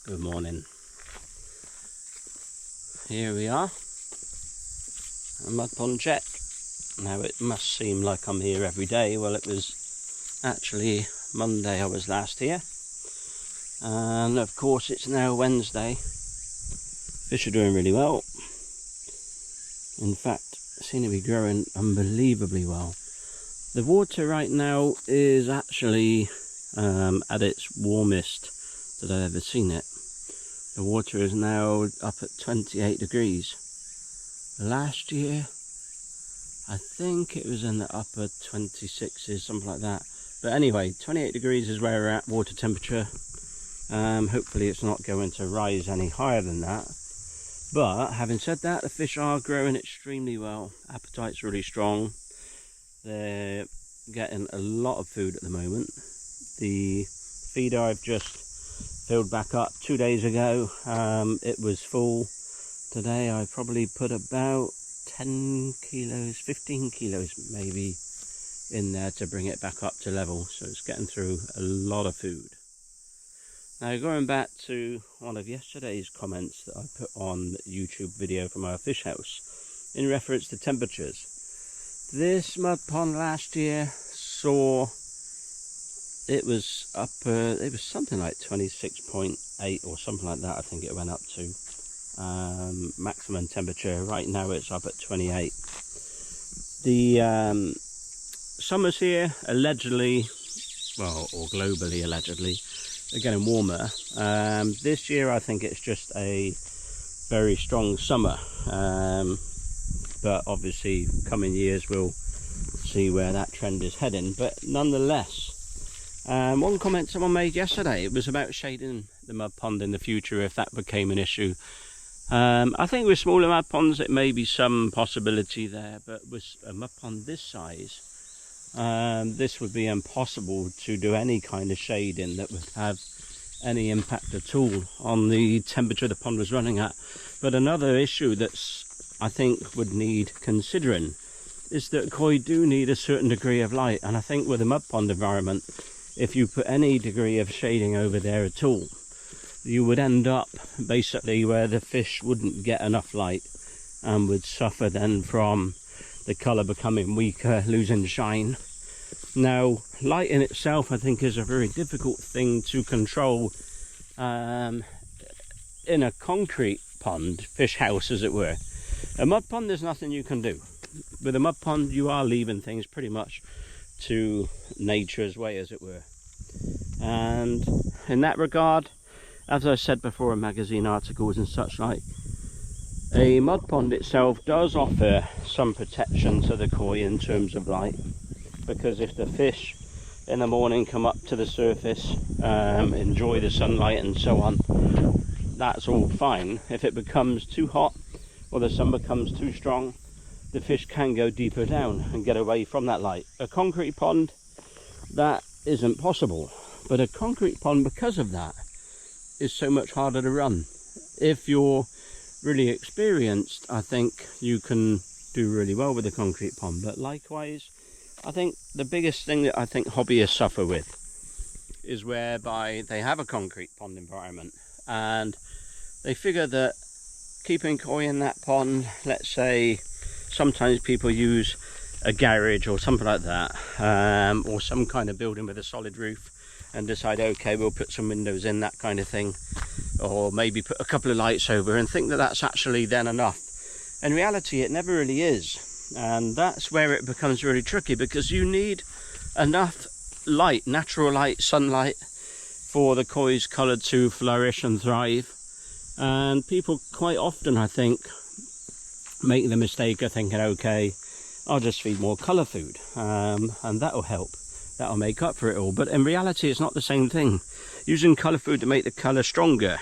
Good morning. Here we are, a mud pond check. Now it must seem like I'm here every day. Well, it was actually Monday I was last here, and of course it's now Wednesday. Fish are doing really well. In fact, seem to be growing unbelievably well. The water right now is actually at its warmest that I've ever seen it. The water is now up at 28 degrees. Last year, I think it was in the upper 26s, something like that. But anyway, 28 degrees is where we're at, water temperature. Hopefully it's not going to rise any higher than that. But having said that, the fish are growing extremely well. Appetite's really strong. They're getting a lot of food at the moment. The feeder I've just filled back up 2 days ago. It was full. Today I probably put about 10 kilos, 15 kilos maybe in there to bring it back up to level. So it's getting through a lot of food. Now, going back to one of yesterday's comments that I put on the YouTube video from our fish house in reference to temperatures. This mud pond last year saw it was up, it was something like 26.8 or something like that, I think it went up to. Maximum temperature, right now it's up at 28. The summers here, allegedly, well, or globally allegedly, they're getting warmer. This year I think it's just a very strong summer, but obviously coming years we'll see where that trend is heading. But nonetheless, one comment someone made yesterday, it was about shading the mud pond in the future if that became an issue. I think with smaller mud ponds it may be some possibility there, but with a mud pond this size, this would be impossible to do any kind of shading that would have any impact at all on the temperature the pond was running at. But another issue that's I think would need considering is that koi do need a certain degree of light, and I think with a mud pond environment, if you put any degree of shading over there at all, you would end up basically where the fish wouldn't get enough light and would suffer then from the colour becoming weaker, losing shine. Now, light in itself I think is a very difficult thing to control in a concrete pond, fish house as it were. A mud pond, there's nothing you can do. With a mud pond you are leaving things pretty much to nature's way as it were. And in that regard, as I said before in magazine articles and such like, a mud pond itself does offer some protection to the koi in terms of light, because if the fish in the morning come up to the surface, enjoy the sunlight and so on, that's all fine. If it becomes too hot or the sun becomes too strong, the fish can go deeper down and get away from that light. A concrete pond, that isn't possible. But a concrete pond, because of that, is so much harder to run. If you're really experienced, I think you can do really well with a concrete pond. But likewise, I think the biggest thing that I think hobbyists suffer with is whereby they have a concrete pond environment and they figure that keeping koi in that pond, let's say sometimes people use a garage or something like that, or some kind of building with a solid roof, and decide, okay, we'll put some windows in, that kind of thing, or maybe put a couple of lights over, and think that that's actually then enough. In reality it never really is, and that's where it becomes really tricky, because you need enough light, natural light, sunlight, for the koi's colour to flourish and thrive. And people quite often, I think, make the mistake of thinking, okay, I'll just feed more colour food, and that'll help, that'll make up for it all. But in reality it's not the same thing. Using colour food to make the colour stronger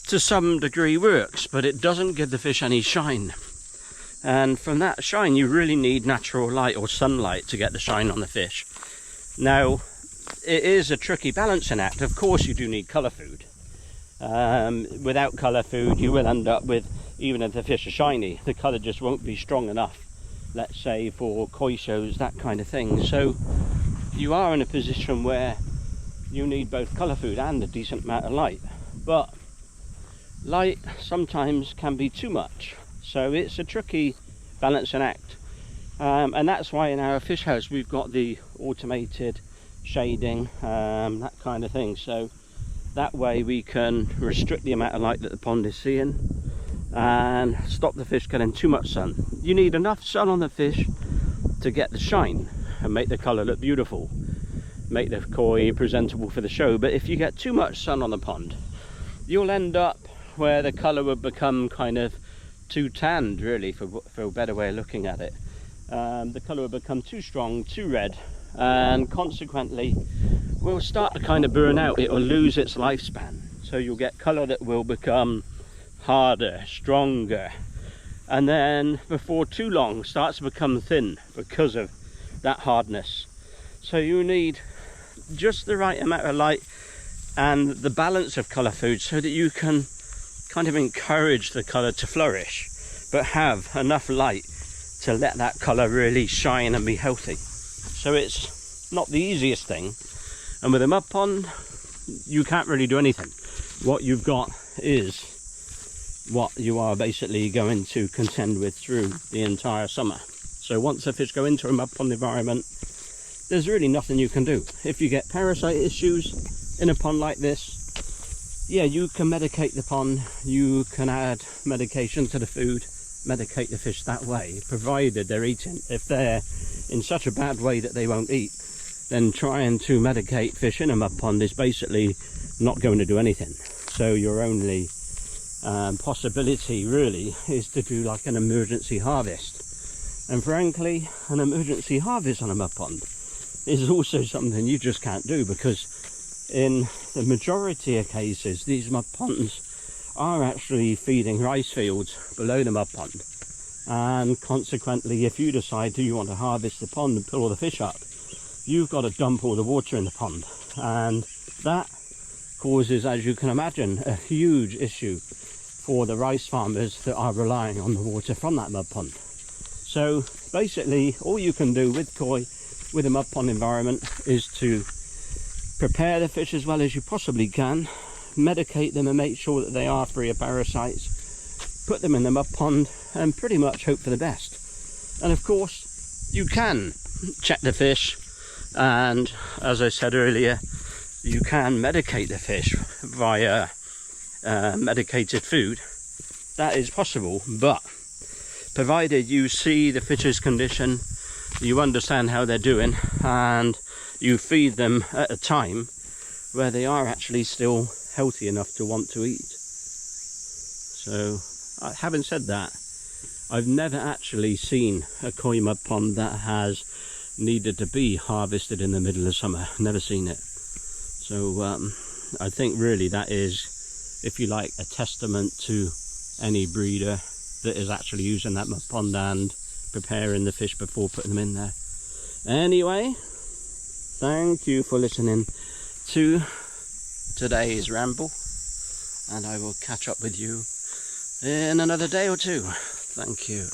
to some degree works, but it doesn't give the fish any shine. And from that shine you really need natural light or sunlight to get the shine on the fish. Now, it is a tricky balancing act. Of course you do need colour food. Without colour food you will end up with, even if the fish are shiny, the colour just won't be strong enough, let's say for koi shows, that kind of thing. So you are in a position where you need both colour food and a decent amount of light. But light sometimes can be too much, so it's a tricky balancing act. And that's why in our fish house we've got the automated shading, that kind of thing, so that way we can restrict the amount of light that the pond is seeing and stop the fish getting too much sun. You need enough sun on the fish to get the shine and make the colour look beautiful, make the koi presentable for the show. But if you get too much sun on the pond, you'll end up where the colour will become kind of too tanned, really, for a better way of looking at it. The colour will become too strong, too red, and consequently will start to kind of burn out. It will lose its lifespan, so you'll get colour that will become harder, stronger, and then before too long starts to become thin because of that hardness. So you need just the right amount of light and the balance of colour food so that you can kind of encourage the colour to flourish, but have enough light to let that colour really shine and be healthy. So it's not the easiest thing, and with a mud pond you can't really do anything. What you've got is what you are basically going to contend with through the entire summer. So once the fish go into a mud pond environment, there's really nothing you can do. If you get parasite issues in a pond like this, yeah, you can medicate the pond, you can add medication to the food, medicate the fish that way, provided they're eating. If they're in such a bad way that they won't eat, then trying to medicate fish in a mud pond is basically not going to do anything. So your only possibility really is to do like an emergency harvest. And frankly, an emergency harvest on a mud pond is also something you just can't do, because in the majority of cases these mud ponds are actually feeding rice fields below the mud pond, and consequently if you decide you want to harvest the pond and pull all the fish up, you've got to dump all the water in the pond, and that causes, as you can imagine, a huge issue for the rice farmers that are relying on the water from that mud pond. So basically all you can do with koi with a mud pond environment is to prepare the fish as well as you possibly can, medicate them and make sure that they are free of parasites, put them in the mud pond and pretty much hope for the best. And of course you can check the fish, and as I said earlier, you can medicate the fish via medicated food. That is possible, but provided you see the fish's condition, you understand how they're doing, and you feed them at a time where they are actually still healthy enough to want to eat. So having said that, I've never actually seen a koi mud pond that has needed to be harvested in the middle of summer. Never seen it. So I think really that is, if you like, a testament to any breeder that is actually using that mud pond and preparing the fish before putting them in there. Anyway, thank you for listening to today's ramble, and I will catch up with you in another day or two. Thank you.